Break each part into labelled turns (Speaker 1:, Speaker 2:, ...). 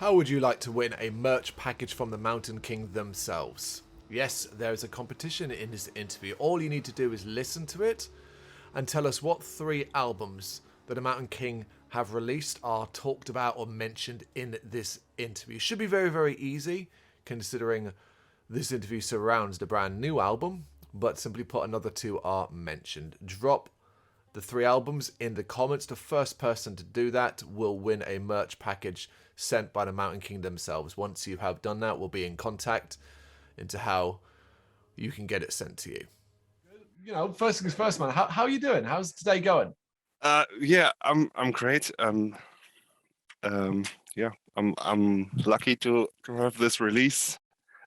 Speaker 1: How would you like to win a merch package from the Mountain King themselves? Yes, there is a competition in this interview. All you need to do is listen to it and tell us what 3 albums that the Mountain King have released are talked about or mentioned in this interview. Should be very, very easy considering this interview surrounds the brand new album, but simply put, another 2 are mentioned. Drop the 3 albums in the comments. The first person to do that will win a merch package sent by the Mountain King themselves. Once you have done that, we'll be in contact into how you can get it sent to you. You know, first things first, man. How are you doing? How's today going?
Speaker 2: Yeah, I'm great. Yeah, I'm lucky to have this release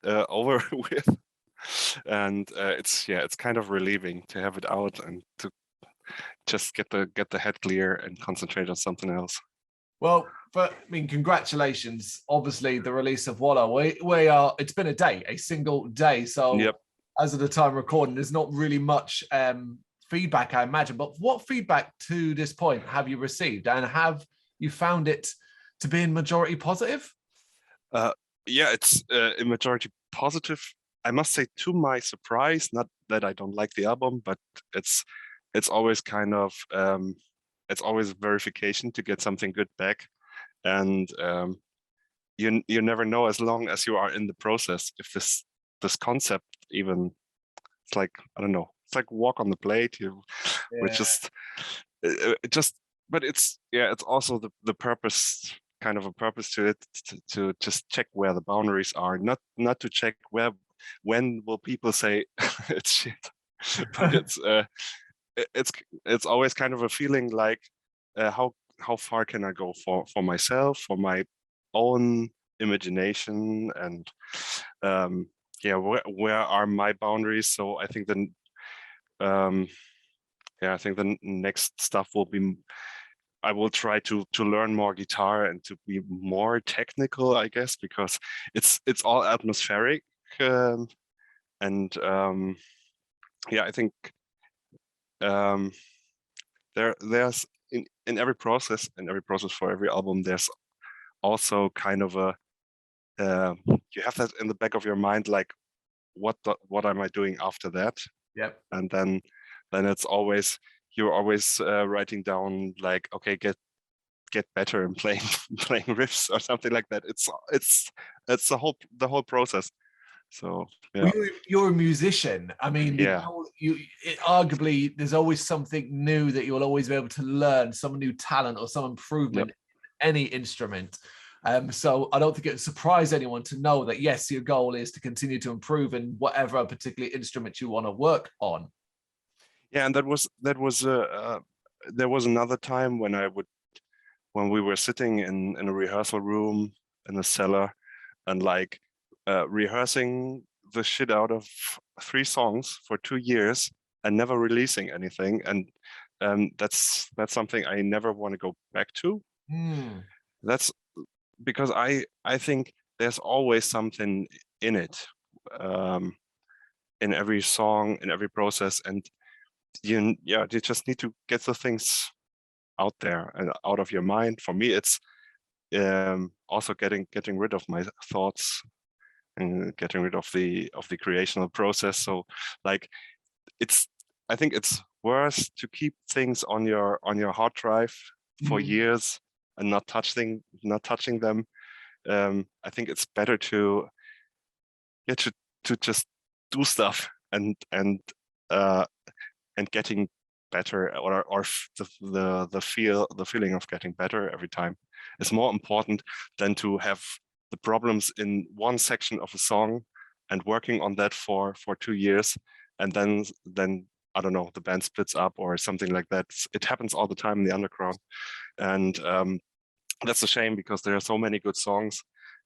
Speaker 2: over with, and it's kind of relieving to have it out and to just get the head clear and concentrate on something else.
Speaker 1: Well, but I mean, congratulations. Obviously, the release of WolloW. We are. It's been a single day. So,
Speaker 2: Yep.
Speaker 1: As of the time recording, there's not really much feedback, I imagine. But what feedback to this point have you received, and have you found it to be in majority positive?
Speaker 2: Yeah, it's in majority positive. I must say, to my surprise, not that I don't like the album, but it's always kind of it's always verification to get something good back, and you never know as long as you are in the process if this concept even, it's like, I don't know, it's like walk on the plate. We just it just, but it's also the purpose, kind of a purpose to it, to just check where the boundaries are, not to check when will people say it's shit, but it's always kind of a feeling like how far can I go for myself, for my own imagination, and yeah, where are my boundaries? So I think I think the next stuff will be, I will try to learn more guitar and to be more technical, I guess, because it's all atmospheric, and yeah, I think there's in every process for every album, there's also kind of a you have that in the back of your mind, like what am I doing after that?
Speaker 1: Yep.
Speaker 2: And then it's always, you're always writing down, like, okay, get better in playing playing riffs or something like that. It's the whole process. So yeah.
Speaker 1: Well, you're a musician. I mean,
Speaker 2: Yeah.
Speaker 1: Arguably, there's always something new that you'll always be able to learn, some new talent or some improvement, any instrument. So I don't think it would surprise anyone to know that, yes, your goal is to continue to improve in whatever particular instrument you want to work on.
Speaker 2: Yeah, and there was another time when we were sitting in a rehearsal room in a cellar and like rehearsing the shit out of 3 songs for 2 years and never releasing anything, and that's something I never want to go back to. That's because I think there's always something in it, in every song, in every process, and you just need to get the things out there and out of your mind. For me, it's also getting rid of my thoughts and getting rid of the creational process. So like, I think it's worse to keep things on your hard drive for years and not touching them. I think it's better to just do stuff and getting better, or the feeling of getting better every time is more important than to have the problems in one section of a song and working on that for 2 years, and then I don't know, the band splits up or something like that. It happens all the time in the underground, and that's a shame because there are so many good songs,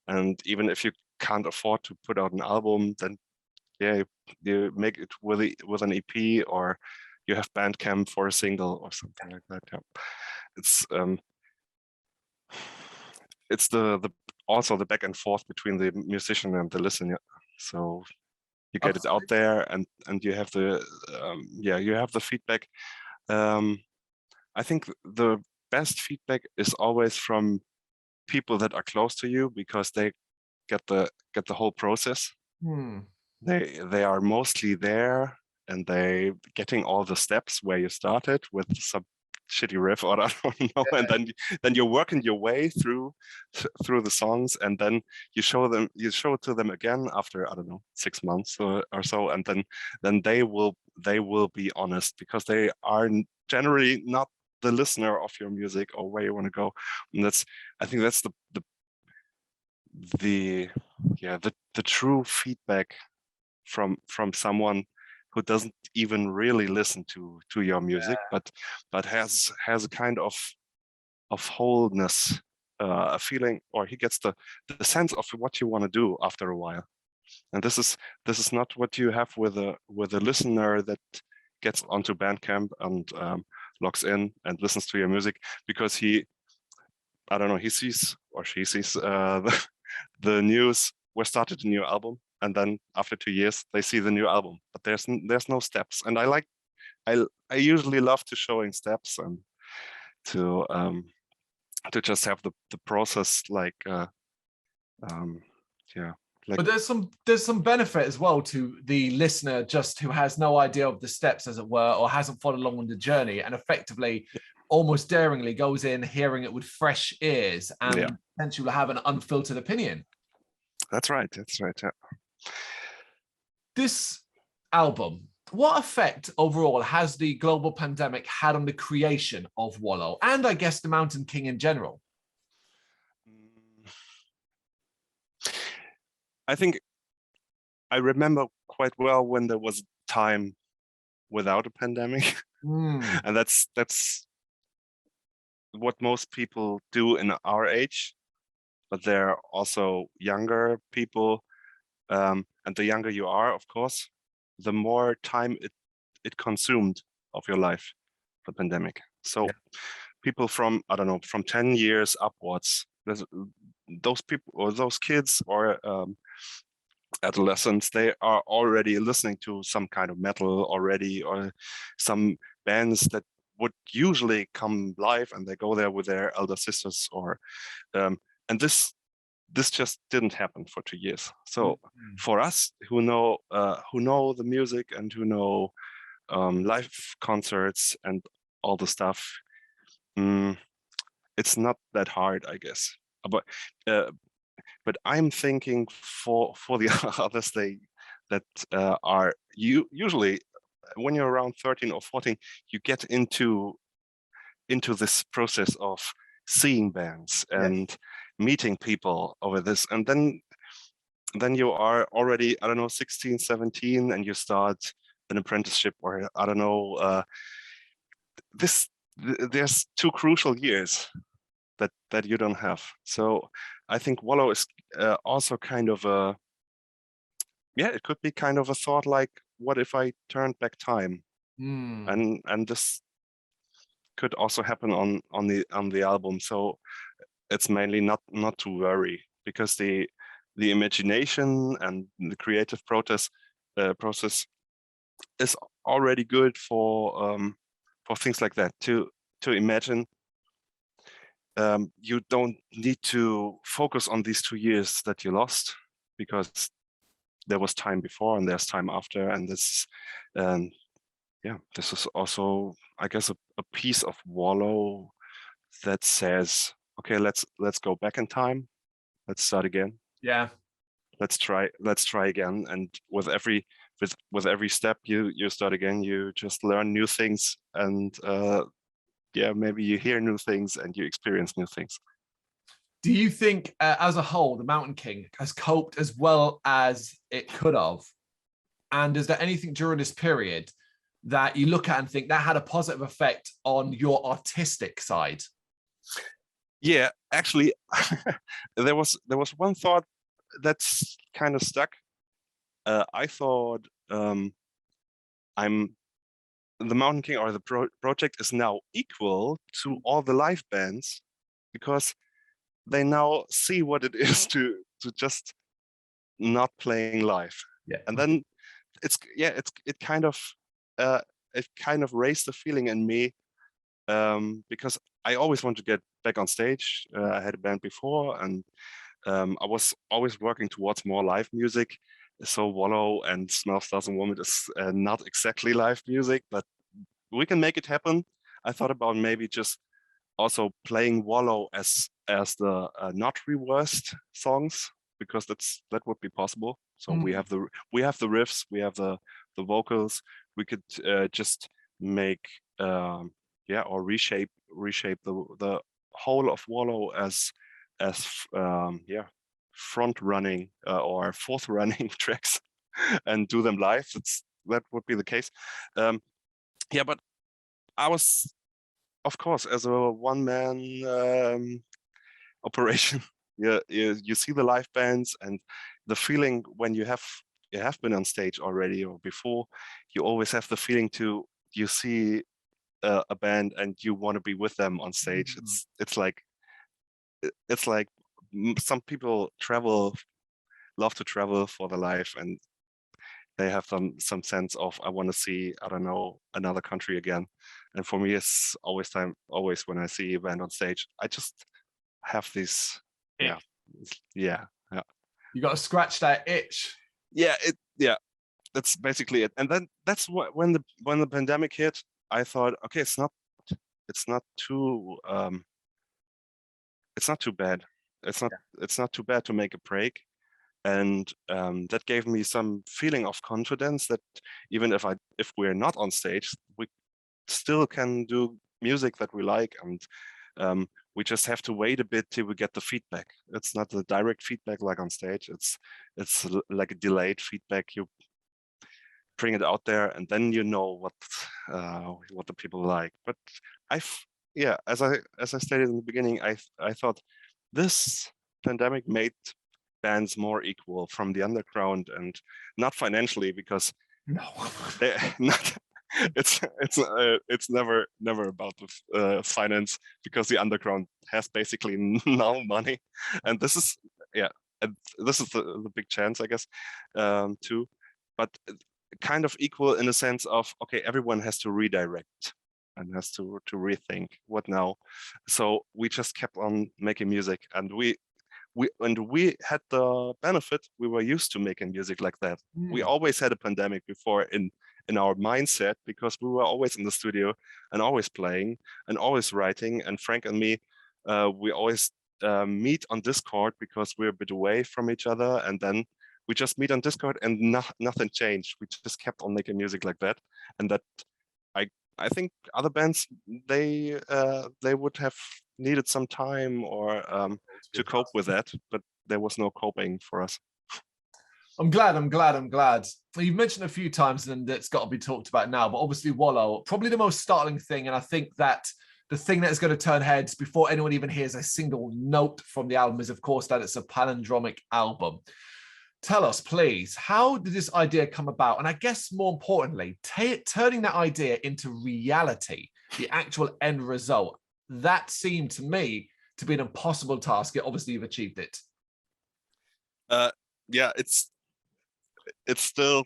Speaker 2: and even if you can't afford to put out an album, then yeah, you make it with an EP, or you have Bandcamp for a single or something like that. Yeah, it's the also the back and forth between the musician and the listener. So you get it out there, and you have the you have the feedback. I think the best feedback is always from people that are close to you because they get the whole process. They are mostly there, and they getting all the steps where you started with some shitty riff, or I don't know, and then you're working your way through the songs, and then you show it to them again after, I don't know, 6 months or so, and then they will be honest, because they are generally not the listener of your music or where you want to go. And I think that's the true feedback from someone who doesn't even really listen to your music, but has a kind of wholeness, a feeling, or he gets the sense of what you want to do after a while. And this is not what you have with a listener that gets onto Bandcamp and logs in and listens to your music because he sees or she sees the news. We started a new album, and then after 2 years they see the new album, but there's no steps. And I usually love to showing steps and to just have the process like
Speaker 1: but there's some benefit as well to the listener just who has no idea of the steps, as it were, or hasn't followed along on the journey, and effectively almost daringly goes in hearing it with fresh ears and potentially will have an unfiltered opinion.
Speaker 2: That's right. Yeah.
Speaker 1: This album, what effect overall has the global pandemic had on the creation of WolloW, and I guess the Mountain King in general?
Speaker 2: I think I remember quite well when there was time without a pandemic. And that's what most people do in our age, but there are also younger people, and the younger you are, of course, the more time it consumed of your life, the pandemic. So people from, I don't know, from 10 years upwards, those people or those kids or adolescents, they are already listening to some kind of metal already, or some bands that would usually come live, and they go there with their elder sisters, or and this just didn't happen for 2 years. So for us who know the music and who know live concerts and all the stuff, it's not that hard, I guess. But I'm thinking for the others, that are usually when you're around 13 or 14, you get into this process of seeing bands and meeting people over this, and then you are already, I don't know, 16, 17, and you start an apprenticeship, or I don't know. There's 2 crucial years that you don't have. So I think WolloW is also kind of it could be kind of a thought like, what if I turned back time? And this could also happen on the album. So it's mainly not to worry, because the imagination and the creative process is already good for things like that, to imagine. You don't need to focus on these 2 years that you lost, because there was time before and there's time after, and this is also, I guess, a piece of WolloW that says, okay, let's go back in time, let's start again. Let's try again. And with every step you start again, you just learn new things, and maybe you hear new things and you experience new things.
Speaker 1: Do you think, as a whole, the Mountain King has coped as well as it could have? And is there anything during this period that you look at and think that had a positive effect on your artistic side?
Speaker 2: Yeah, actually, there was one thought that's kind of stuck. I thought the Mountain King, or the project, is now equal to all the live bands, because they now see what it is to just not playing live. And then it kind of raised the feeling in me because I always want to get back on stage. I had a band before, and I was always working towards more live music. So WolloW and Smell of Stars and Vomit is not exactly live music, but we can make it happen. I thought about maybe just also playing WolloW as the not reversed songs, because that would be possible. So we have the riffs, we have the vocals. We could just make or reshape the whole of WolloW as front running or fourth running tracks and do them live. That would be the case. But I was, of course, as a one-man operation. You see the live bands, and the feeling when you have been on stage already or before, you always have the feeling you see a band and you want to be with them on stage. It's like some people love to travel for their life, and they have some sense of, I want to see, I don't know, another country again. And for me, it's always when I see a band on stage, I just have this,
Speaker 1: you got to scratch that itch.
Speaker 2: That's basically it. And then that's what when the pandemic hit, I thought, okay, it's not too bad. It's not too bad to make a break. And that gave me some feeling of confidence that even if we're not on stage, we still can do music that we like, and we just have to wait a bit till we get the feedback. It's not the direct feedback like on stage. It's like a delayed feedback. You bring it out there, and then you know what the people like. But as I stated in the beginning, I thought this pandemic made bands more equal from the underground, and not financially, because it's never about the finance, because the underground has basically no money, and this is the big chance, I guess, too. But kind of equal in the sense of, okay, everyone has to redirect and has to rethink what now. So we just kept on making music, and we had the benefit, we were used to making music like that. We always had a pandemic before in our mindset, because we were always in the studio and always playing and always writing. And Frank and me, we always meet on Discord, because we're a bit away from each other, and then we just meet on Discord, and nothing changed. We just kept on making music like that. And that I think other bands, they would have needed some time or to cope with that, but there was no coping for us.
Speaker 1: I'm glad. You've mentioned a few times, and it's got to be talked about now, but obviously WolloW, probably the most startling thing, and I think that the thing that is going to turn heads before anyone even hears a single note from the album is, of course, that it's a palindromic album. Tell us, please, how did this idea come about? And I guess more importantly, turning that idea into reality, the actual end result. That seemed to me to be an impossible task. Yet obviously you've achieved it.
Speaker 2: It's still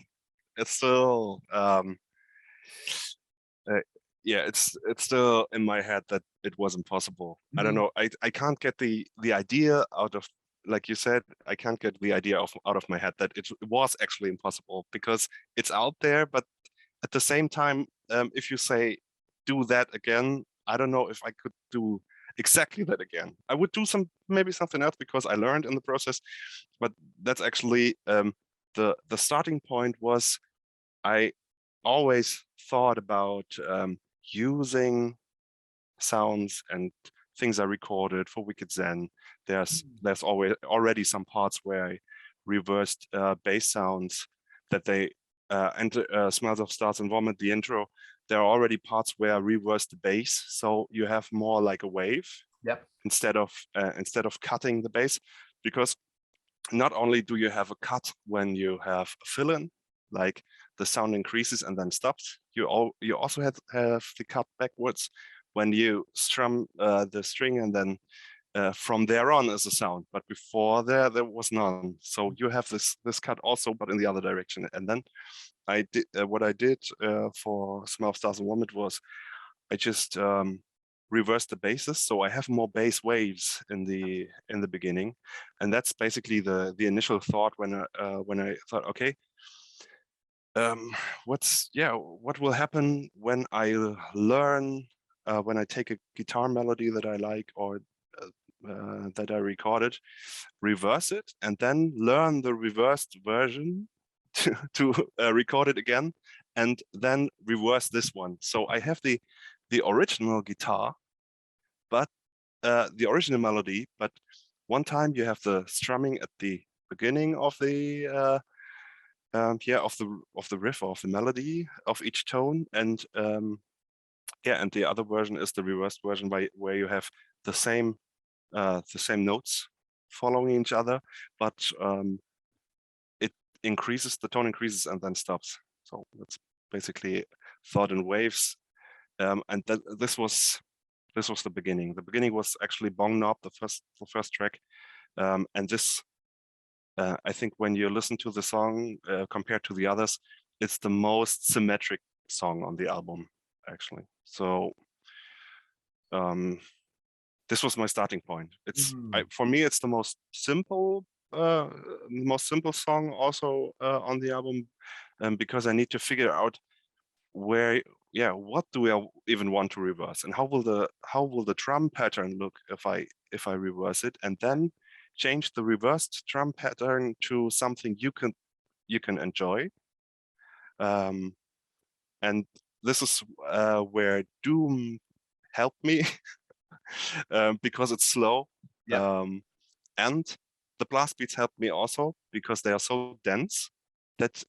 Speaker 2: in my head that it was impossible. I don't know. I can't get the idea out of, like you said, I can't get the idea out of my head that it was actually impossible, because it's out there. But at the same time, if you say, do that again, I don't know if I could do exactly that again. I would do maybe something else, because I learned in the process. But that's actually the starting point was, I always thought about using sounds and things I recorded for Wicked Zen. There's already some parts where I reversed bass sounds that they Smells of Stars and Vomit, the intro. There are already parts where I reversed the bass, so you have more like a wave.
Speaker 1: Yep.
Speaker 2: Instead of cutting the bass, because not only do you have a cut when you have a fill-in, like the sound increases and then stops, you also have the cut backwards when you strum the string, and then from there on is a sound. But before there was none. So you have this cut also, but in the other direction. And then I did what I did for Smell of Stars and Vomit was, just reverse the basses, so I have more bass waves in the beginning, and that's basically the initial thought when I thought, okay, what will happen when I learn when I take a guitar melody that I like or that I recorded, reverse it, and then learn the reversed version to record it again, and then reverse this one. So I have the original guitar, but the original melody, but one time you have the strumming at the beginning of the of the riff or of the melody of each tone, and and the other version is the reversed version where you have the same notes following each other, but it increases, the tone increases and then stops. So that's basically thought in waves, and this was the beginning. The beginning was actually Bong Knob, the first track, and this. I think when you listen to the song compared to the others, it's the most symmetric song on the album, actually. So this was my starting point. It's for me, it's the most simple song also on the album, because I need to figure out where, what do I even want to reverse, and how will the drum pattern look if I reverse it, and then change the reversed drum pattern to something you can enjoy. And this is where Doom helped me because it's slow. And the blast beats helped me also because they are so dense that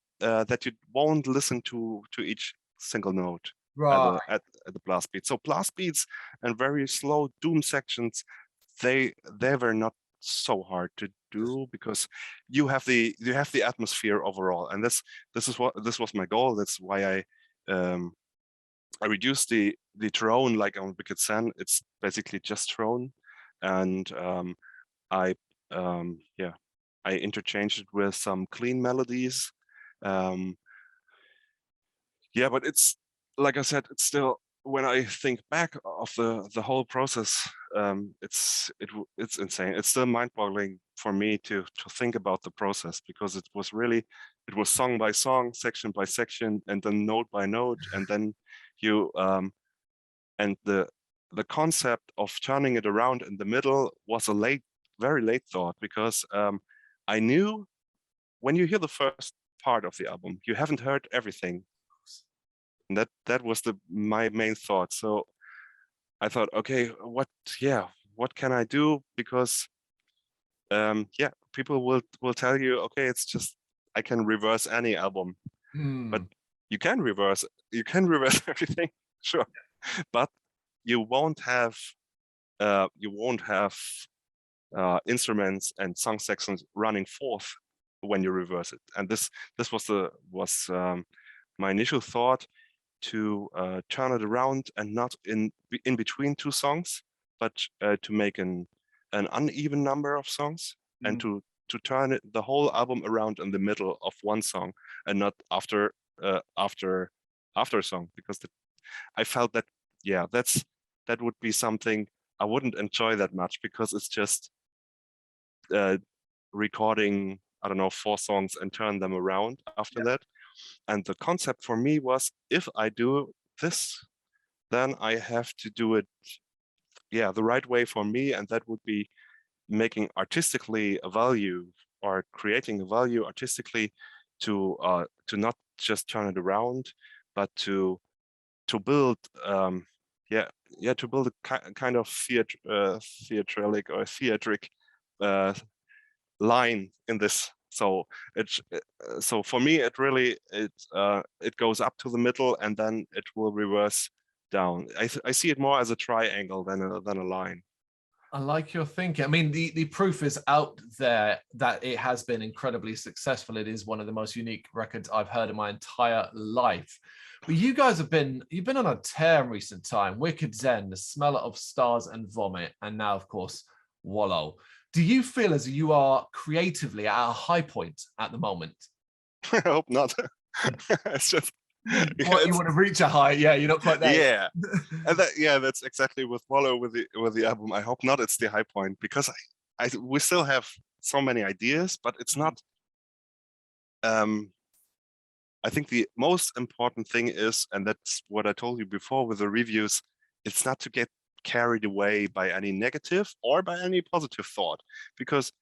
Speaker 2: you won't listen to each single note at the blast beat. So blast beats and very slow Doom sections, they were not so hard to do because you have the atmosphere overall, and this was my goal. That's why I reduced the drone, like on Wicked Sen. It's basically just drone, and I interchanged it with some clean melodies. But it's, like I said, it's still, when I think back of the whole process, it's insane. It's still mind-boggling for me to think about the process, because it was song by song, section by section, and then note by note, and then you and the concept of turning it around in the middle was a very late thought, because I knew when you hear the first part of the album, you haven't heard everything. And that was my main thought. So I thought, okay, what can I do? Because people will tell you, okay, it's just, I can reverse any album, but you can reverse everything, sure, but you won't have instruments and song sections running forth when you reverse it. And this was my initial thought, to turn it around and not in between two songs, but to make an uneven number of songs, and to turn the whole album around in the middle of one song, and not after a song, because I felt that that would be something I wouldn't enjoy that much, because it's just recording, I don't know, 4 songs and turn them around after that. And the concept for me was, if I do this, then I have to do it the right way for me, and that would be making artistically a value, or creating a value artistically, to not just turn it around, but to build to build a kind of theatric or theatric line in this. So so for me, it really it goes up to the middle, and then it will reverse down. I see it more as a triangle than a line.
Speaker 1: I like your thinking. I mean, the proof is out there that it has been incredibly successful. It is one of the most unique records I've heard in my entire life. But you guys you've been on a tear in recent time. Wicked Zen, The Smell of Stars and Vomit, and now, of course, WolloW. Do you feel as you are creatively at a high point at the moment?
Speaker 2: I hope not. It's just
Speaker 1: You want to reach a height, yeah, you're not quite there.
Speaker 2: Yeah, and that's exactly with WolloW with the album. I hope not. It's the high point because we still have so many ideas, but it's not. I think the most important thing is, and that's what I told you before with the reviews, it's not to get carried away by any negative or by any positive thought, because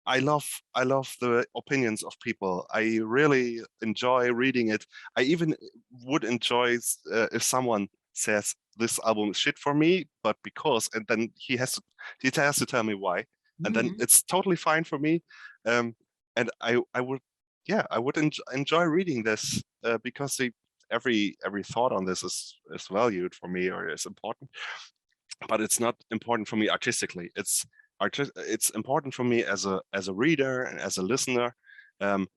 Speaker 2: I love the opinions of people. I really enjoy reading it. I even would enjoy if someone says this album is shit for me, but because, and then he has to tell me why, and then it's totally fine for me. And I would enjoy reading this because every thought on this is valued for me or is important, but it's not important for me artistically. It's important for me as a reader and as a listener, and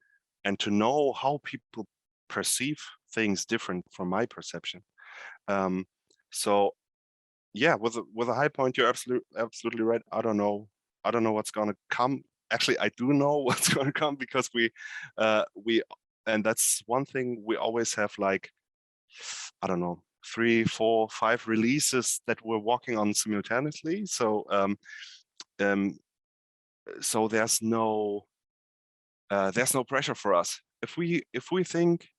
Speaker 2: to know how people perceive things different from my perception. So yeah, with a high point, you're absolutely right. I don't know what's gonna come. Actually, I do know what's gonna come, because we and that's one thing, we always have, like, I don't know, 3, 4, 5 releases that we're working on simultaneously. So so there's no pressure for us. If we think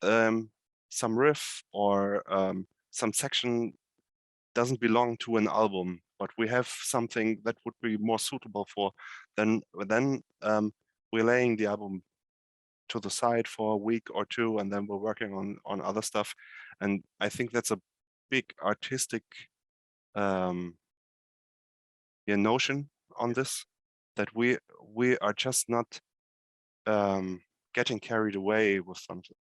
Speaker 2: some riff or some section doesn't belong to an album, but we have something that would be more suitable for, then we're laying the album to the side for a week or two, and then we're working on other stuff. And I think that's a big artistic notion on this, that we are just not getting carried away with something.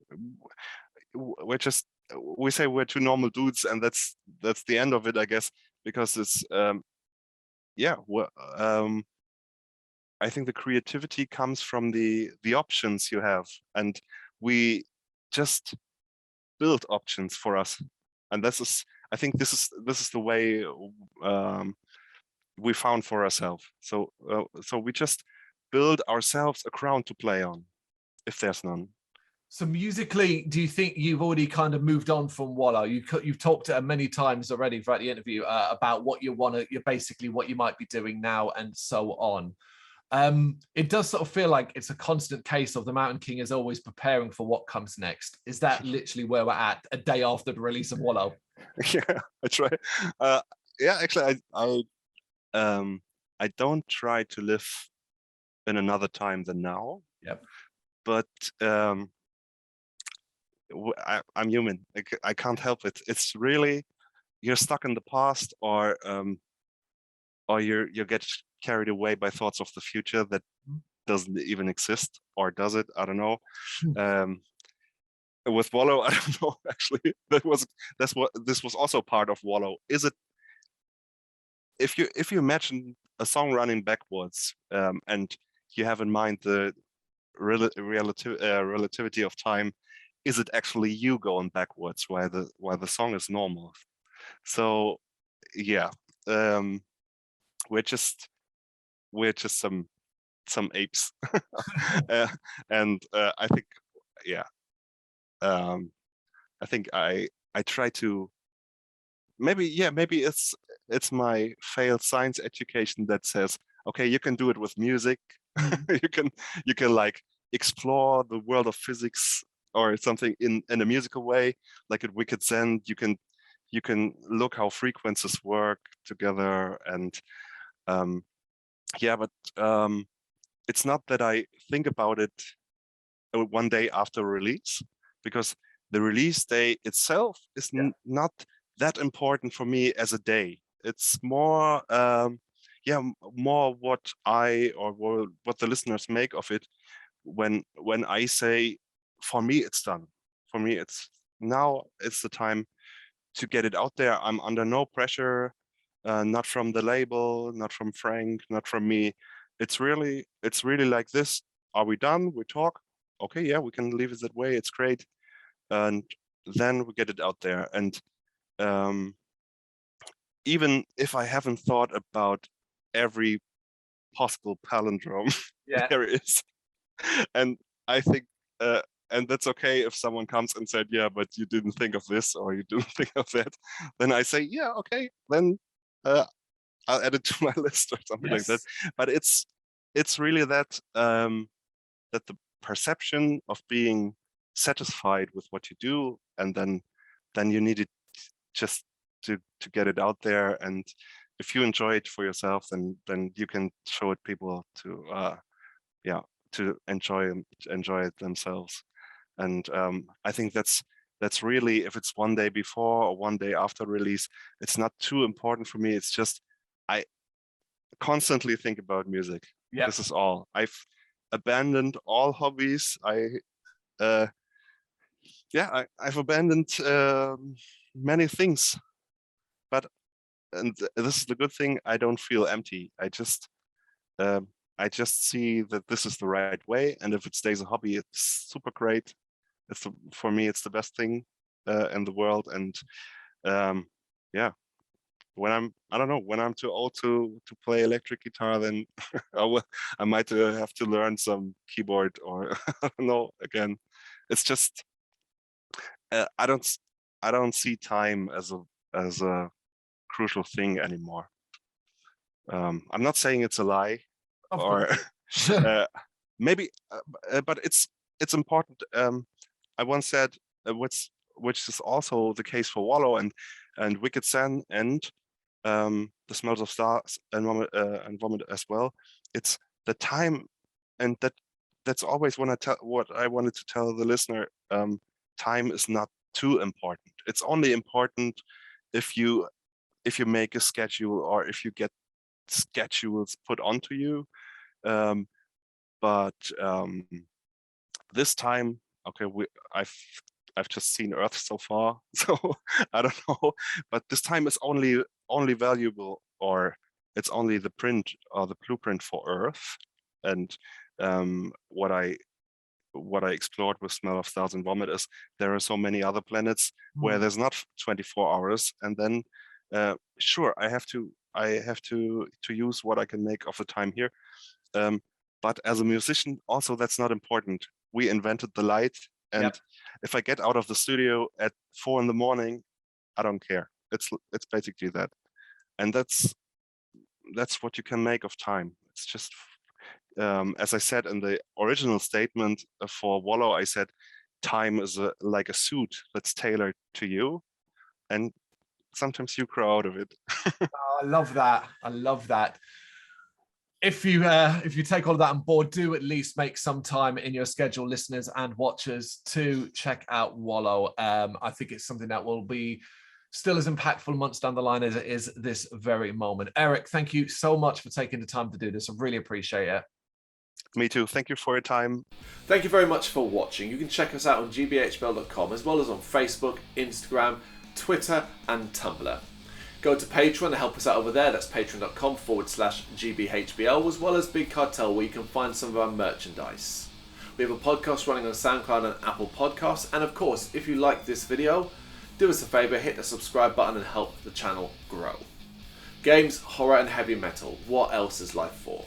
Speaker 2: We say we're two normal dudes, and that's the end of it, I guess, because it's I think the creativity comes from the options you have, and we just build options for us, and I think this is the way we found for ourselves. So we just build ourselves a ground to play on, if there's none.
Speaker 1: So musically, do you think you've already kind of moved on from WolloW? You've talked many times already throughout the interview about what you're basically what you might be doing now and so on. It does sort of feel like it's a constant case of the Mountain King is always preparing for what comes next. Is that literally where we're at a day after the release of WolloW?
Speaker 2: Yeah, I try. Yeah, actually, I don't try to live in another time than now.
Speaker 1: Yep.
Speaker 2: But I'm human. I can't help it. It's really, you're stuck in the past, or you get carried away by thoughts of the future that doesn't even exist, or does it? I don't know. With WolloW, I don't know. Actually, this was also part of WolloW. Is it, if you imagine a song running backwards, and you have in mind the relativity of time, is it actually you going backwards while the song is normal? So yeah, we're just some apes. And I think, yeah, I think I try to, maybe it's my failed science education that says, okay, you can do it with music. you can like explore the world of physics or something in a musical way, like at Wicked Zen. You can look how frequencies work together, and yeah, but it's not that I think about it one day after release, because the release day itself is not that important for me as a day. It's more more what what the listeners make of it when I say, for me it's done. For me, it's the time to get it out there. I'm under no pressure, not from the label, not from Frank, not from me. It's really like this. Are we done? We talk. Okay, yeah, we can leave it that way. It's great. And then we get it out there. And even if I haven't thought about every possible palindrome there is, and I think and that's okay if someone comes and said, yeah, but you didn't think of this or you didn't think of that. Then I say, yeah, okay, then I'll add it to my list or something like that. But it's really that that the perception of being satisfied with what you do, and then you need it just to get it out there. And if you enjoy it for yourself, then you can show it people to to enjoy it themselves. And I think that's really, if it's one day before or one day after release, it's not too important for me. It's just I constantly think about music.
Speaker 1: Yeah.
Speaker 2: This is all. I've abandoned all hobbies. I've abandoned many things, but this is the good thing. I don't feel empty. I just see that this is the right way, and if it stays a hobby, it's super great. For me, it's the best thing in the world. And when I'm too old to play electric guitar, then I might have to learn some keyboard, or I don't know. Again, it's just I don't see time as a crucial thing anymore. I'm not saying it's a lie, or maybe, but it's important. I once said, which is also the case for WolloW and Wicked Sen and The Smells of Stars and Vomit as well. It's the time, and that's always what I wanted to tell the listener. Time is not too important. It's only important if you make a schedule, or if you get schedules put onto you. But this time, okay, I've just seen Earth so far, so I don't know. But this time is only valuable, or it's only the print or the blueprint for Earth. And what I explored with Smell of Stars and Vomit is there are so many other planets where there's not 24 hours, and then sure, I have to use what I can make of the time here. But as a musician, also, that's not important. We invented the light, and if I get out of the studio at 4 a.m, I don't care. It's basically that, and that's what you can make of time. It's just, as I said in the original statement for WolloW, I said time is like a suit that's tailored to you, and sometimes you grow out of it.
Speaker 1: Oh, I love that. I love that. If you take all of that on board, do at least make some time in your schedule, listeners and watchers, to check out WolloW. I think it's something that will be still as impactful months down the line as it is this very moment. Eric, thank you so much for taking the time to do this. I really appreciate it.
Speaker 2: Me too. Thank you for your time.
Speaker 1: Thank you very much for watching. You can check us out on gbhbl.com, as well as on Facebook, Instagram, Twitter and Tumblr. Go to Patreon to help us out over there. That's patreon.com/gbhbl, as well as Big Cartel, where you can find some of our merchandise. We have a podcast running on SoundCloud and Apple Podcasts. And of course, if you like this video, do us a favour, hit the subscribe button and help the channel grow. Games, horror and heavy metal. What else is life for?